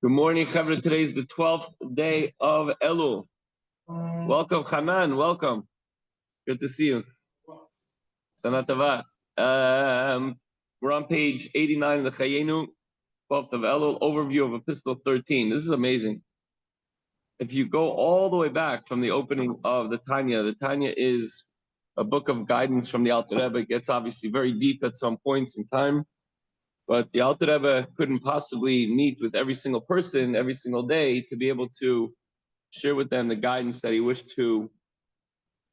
Good morning, Chavra. Today is the 12th day of Elul. Welcome, Hanan. Welcome. Good to see you. Sana tova. We're on page 89 of the Chayenu, 12th of Elul, overview of Epistle 13. This is amazing. If you go all the way back from the opening of the Tanya is a book of guidance from the Alter Rebbe. It gets obviously very deep at some points in time. But the Alter Rebbe couldn't possibly meet with every single person every single day to be able to share with them the guidance that he wished to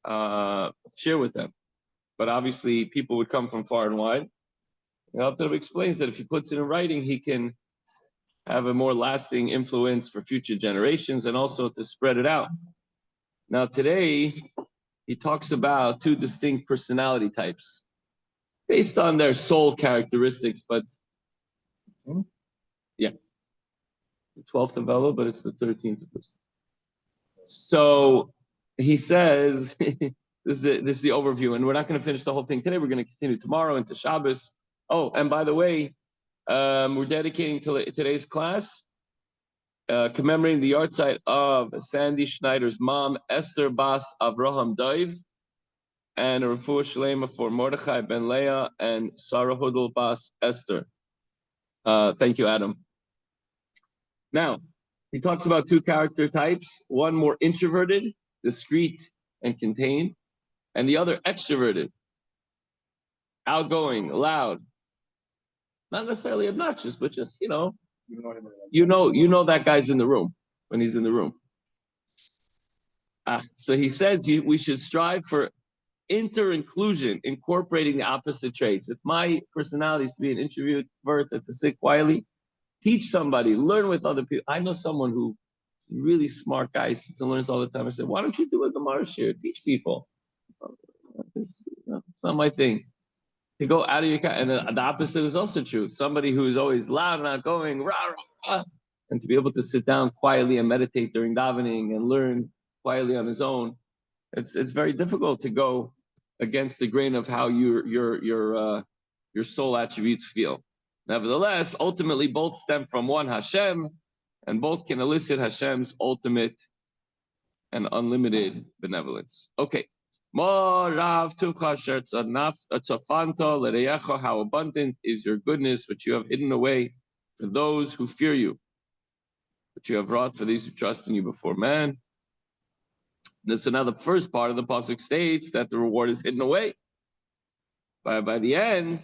share with them. But obviously, people would come from far and wide. The Alter Rebbe explains that if he puts it in writing, he can have a more lasting influence for future generations and also to spread it out. Now, today, he talks about two distinct personality types based on their soul characteristics, but yeah, the 12th of Elul, but it's the 13th of this. So he says, this is the overview, and we're not going to finish the whole thing today. We're going to continue tomorrow into Shabbos. Oh, and by the way, we're dedicating today's class, commemorating the yahrzeit of Sandy Schneider's mom, Esther Bas Avraham Daiv, and a refuah shlema for Mordechai ben Leah and Sarah Hudel Bas Esther. Thank you, Adam. Now, he talks about two character types, one more introverted, discreet, and contained, and the other extroverted, outgoing, loud, not necessarily obnoxious, but just, you know that guy's in the room when he's in the room. So he says we should strive for inter-inclusion, incorporating the opposite traits. If my personality is to be an introvert, to sit quietly, teach somebody, learn with other people. I know someone who is a really smart guy, sits and learns all the time. I said, why don't you do a Gemara share? Teach people. It's not my thing. To go out of your and the opposite is also true. Somebody who is always loud and outgoing, rah, rah, rah, and to be able to sit down quietly and meditate during davening and learn quietly on his own, it's very difficult to go against the grain of how your soul attributes feel. Nevertheless, ultimately, both stem from one Hashem, and both can elicit Hashem's ultimate and unlimited benevolence. Okay. How abundant is your goodness, which you have hidden away for those who fear you, which you have wrought for these who trust in you before man. So now the first part of the pasuk states that the reward is hidden away. By the end,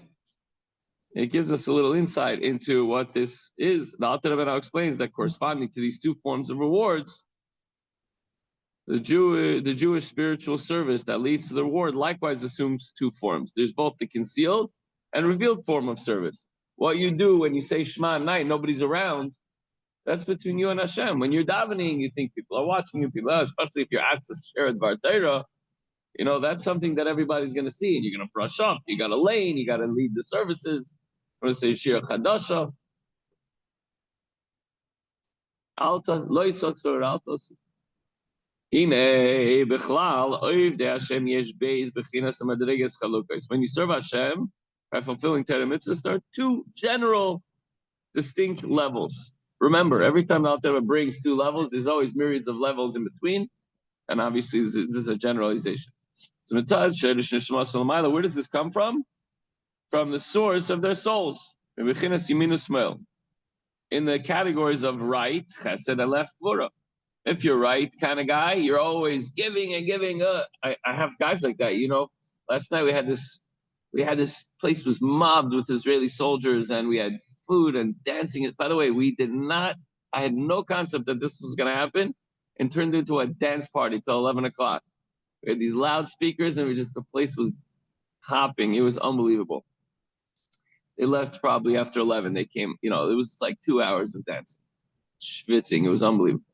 it gives us a little insight into what this is. The Alter Rebbe now explains that corresponding to these two forms of rewards, the Jewish spiritual service that leads to the reward likewise assumes two forms. There's both the concealed and revealed form of service. What you do when you say Shema at night, nobody's around, that's between you and Hashem. When you're davening, you think people are watching you, especially if you're asked to share a Dvar Torah, that's something that everybody's going to see. And you're going to brush up, you got to lane, you got to lead the services. I'm going to say Shir Chadasha. Altos, Loisotzor, Altos. When you serve Hashem by fulfilling Torah mitzvahs, there are two general, distinct levels. Remember, every time the Alter Rebbe brings two levels, there's always myriads of levels in between, and obviously this is a generalization. So, where does this come from? From the source of their souls. In the categories of right, chesed, and left, gvura. If you're right kind of guy, you're always giving and giving. I have guys like that. Last night we had this place was mobbed with Israeli soldiers, and we had food and dancing. By the way, I had no concept that this was going to happen, and turned into a dance party till 11 o'clock. We had these loudspeakers, and the place was hopping. It was unbelievable. They left probably after 11. They came, it was like 2 hours of dancing, schwitzing. It was unbelievable.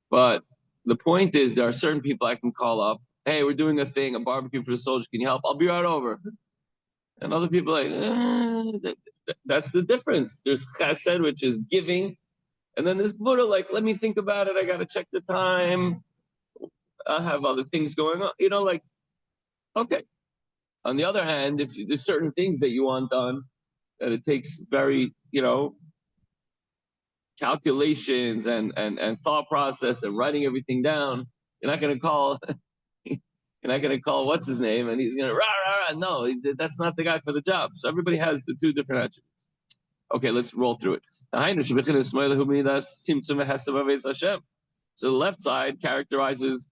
But the point is, there are certain people I can call up. Hey, we're doing a barbecue for the soldiers. Can you help? I'll be right over. And other people are like, that's the difference. There's chesed, which is giving. And then there's gvura, like, let me think about it. I got to check the time. I have other things going on. Okay. On the other hand, if there's certain things that you want done, that it takes very, calculations and thought process and writing everything down. You're not going to call. You're not going to call what's his name, and he's going to rah rah rah. No, that's not the guy for the job. So everybody has the two different attributes. Okay, let's roll through it. So the left side characterizes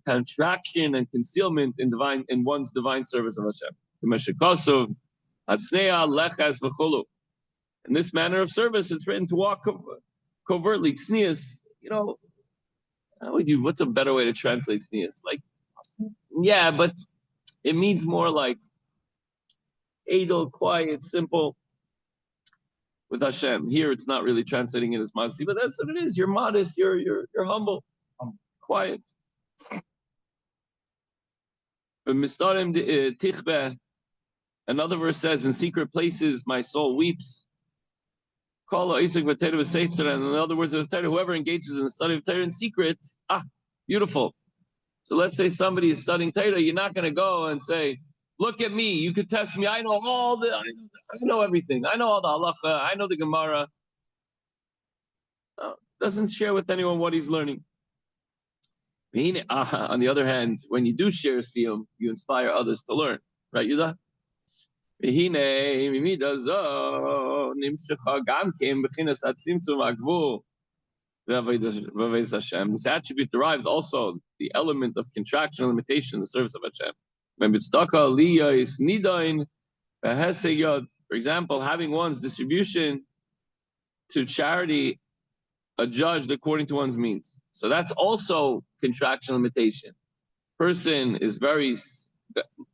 contraction and concealment in one's divine service of Hashem. In this manner of service, it's written to walk covertly. Tznius, what's a better way to translate tznius? Like, yeah, but it means more like idle, quiet, simple with Hashem. Here, it's not really translating it as modesty, but that's what it is. You're modest. You're humble, quiet. Another verse says, "In secret places, my soul weeps." And in other words, whoever engages in the study of Torah in secret, beautiful. So let's say somebody is studying Torah, you're not going to go and say, "Look at me, you could test me. I know I know everything. I know all the halacha. I know the Gemara." No, doesn't share with anyone what he's learning. On the other hand, when you do share a siyum, you inspire others to learn, right, Yudah? This attribute derives also the element of contraction and limitation in the service of Hashem. For example, having one's distribution to charity adjudged according to one's means. So that's also contraction limitation. Person is very,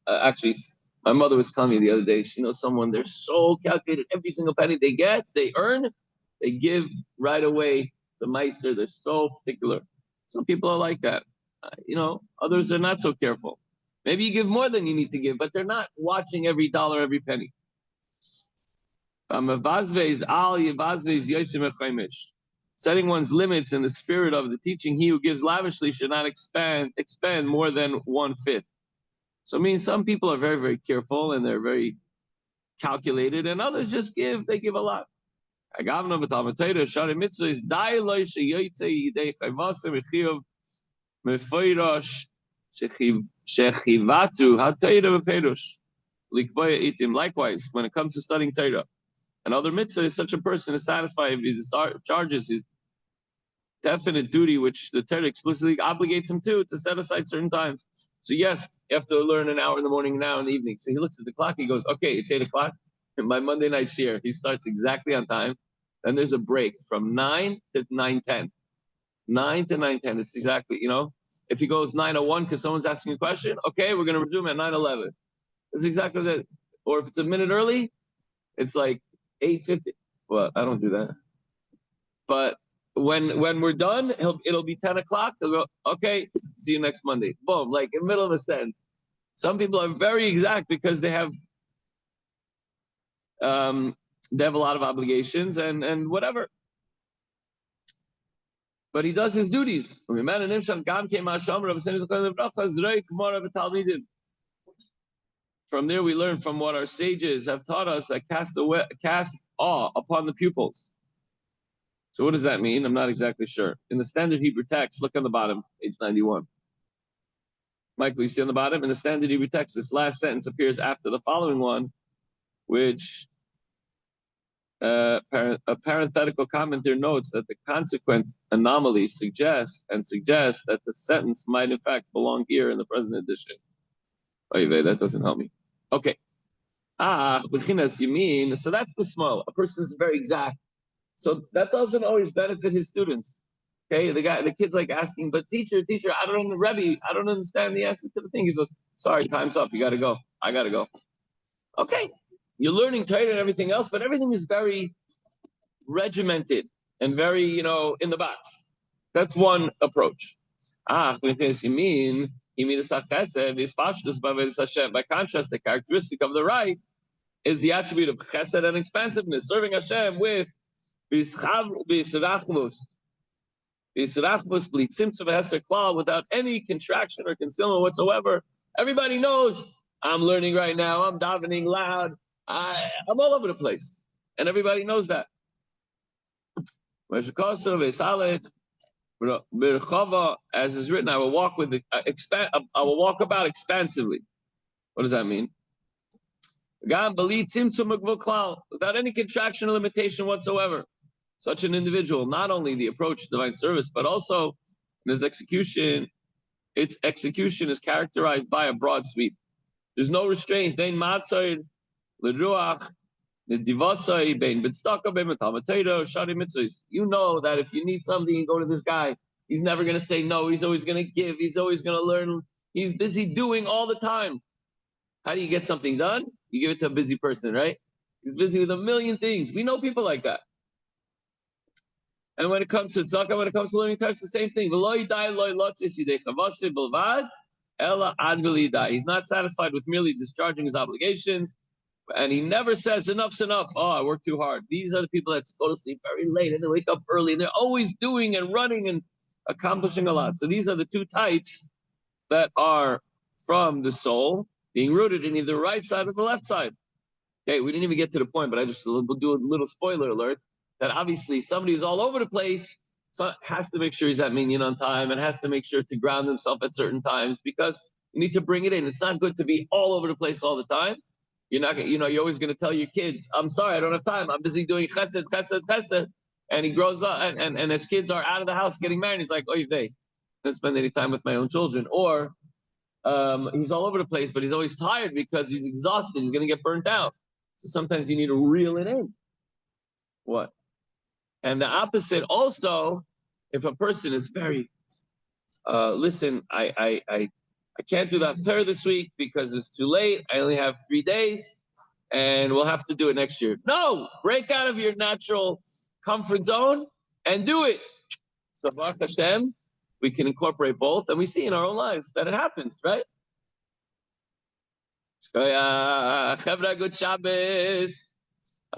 actually, my mother was telling me the other day, she knows someone, they're so calculated, every single penny they get, they earn, they give right away the meiser, they're so particular. Some people are like that. Others are not so careful. Maybe you give more than you need to give, but they're not watching every dollar, every penny. Setting one's limits in the spirit of the teaching, he who gives lavishly should not expend more than 1/5. So it means some people are very, very careful and they're very calculated, and others just they give a lot. Likewise, when it comes to studying Torah, another mitzvah is such a person is satisfied if he charges his definite duty, which the Torah explicitly obligates him to set aside certain times. So yes, you have to learn an hour in the morning, an hour in the evening. So he looks at the clock, he goes, okay, it's 8 o'clock. And my Monday night shir, he starts exactly on time. Then there's a break from 9 to 9:10. 9 to 9:10. It's exactly, if he goes 9:01 because someone's asking a question, okay, we're going to resume at 9:11. It's exactly that. Or if it's a minute early, it's like 8:50. Well, I don't do that. But when we're done, it'll be 10 o'clock. He'll go, okay, see you next Monday. Boom, like in the middle of the sentence. Some people are very exact because they have a lot of obligations and whatever. But he does his duties. From there we learn from what our sages have taught us that cast awe upon the pupils. So what does that mean? I'm not exactly sure. In the standard Hebrew text, look on the bottom, page 91. Michael, you see on the bottom? In the standard Hebrew text, this last sentence appears after the following one, which a parenthetical commenter notes that the consequent anomaly suggests that the sentence might in fact belong here in the present edition. That doesn't help me. Okay. You mean, so that's the small. A person is very exact. So that doesn't always benefit his students. Okay, the kid's like asking, but teacher, I don't know, Rebbe, I don't understand the answer to the thing. He says, sorry, time's up. You got to go. I got to go. Okay, you're learning Torah and everything else, but everything is very regimented and very, in the box. That's one approach. By contrast, the characteristic of the right is the attribute of chesed and expansiveness, serving Hashem with without any contraction or concealment whatsoever. Everybody knows I'm learning right now. I'm davening loud. I'm all over the place, and everybody knows that. As is written, I will walk with I will walk about expansively. What does that mean? Without any contraction or limitation whatsoever. Such an individual, not only the approach to divine service, but also in his execution, its execution is characterized by a broad sweep. There's no restraint. You know that if you need something, you go to this guy. He's never going to say no. He's always going to give. He's always going to learn. He's busy doing all the time. How do you get something done? You give it to a busy person, right? He's busy with a million things. We know people like that. And when it comes to tzedakah, when it comes to learning types, the same thing. He's not satisfied with merely discharging his obligations, and he never says enough's enough. Oh, I work too hard. These are the people that go to sleep very late and they wake up early, and they're always doing and running and accomplishing a lot. So these are the two types that are from the soul, being rooted in either the right side or the left side. Okay, we didn't even get to the point, but I just will do a little spoiler alert that obviously somebody who's all over the place has to make sure he's at minyan on time and has to make sure to ground himself at certain times because you need to bring it in. It's not good to be all over the place all the time. You're not, you're always going to tell your kids, I'm sorry, I don't have time. I'm busy doing chesed, chesed, chesed. And he grows up and his kids are out of the house getting married. He's like, oh, they don't spend any time with my own children. Or he's all over the place, but he's always tired because he's exhausted. He's going to get burnt out. So sometimes you need to reel it in. What? And the opposite also, if a person is very, listen, I can't do the haftarah this week because it's too late. I only have 3 days, and we'll have to do it next year. No, break out of your natural comfort zone and do it. So Baruch Hashem, we can incorporate both, and we see in our own lives that it happens, right? Good Shabbos.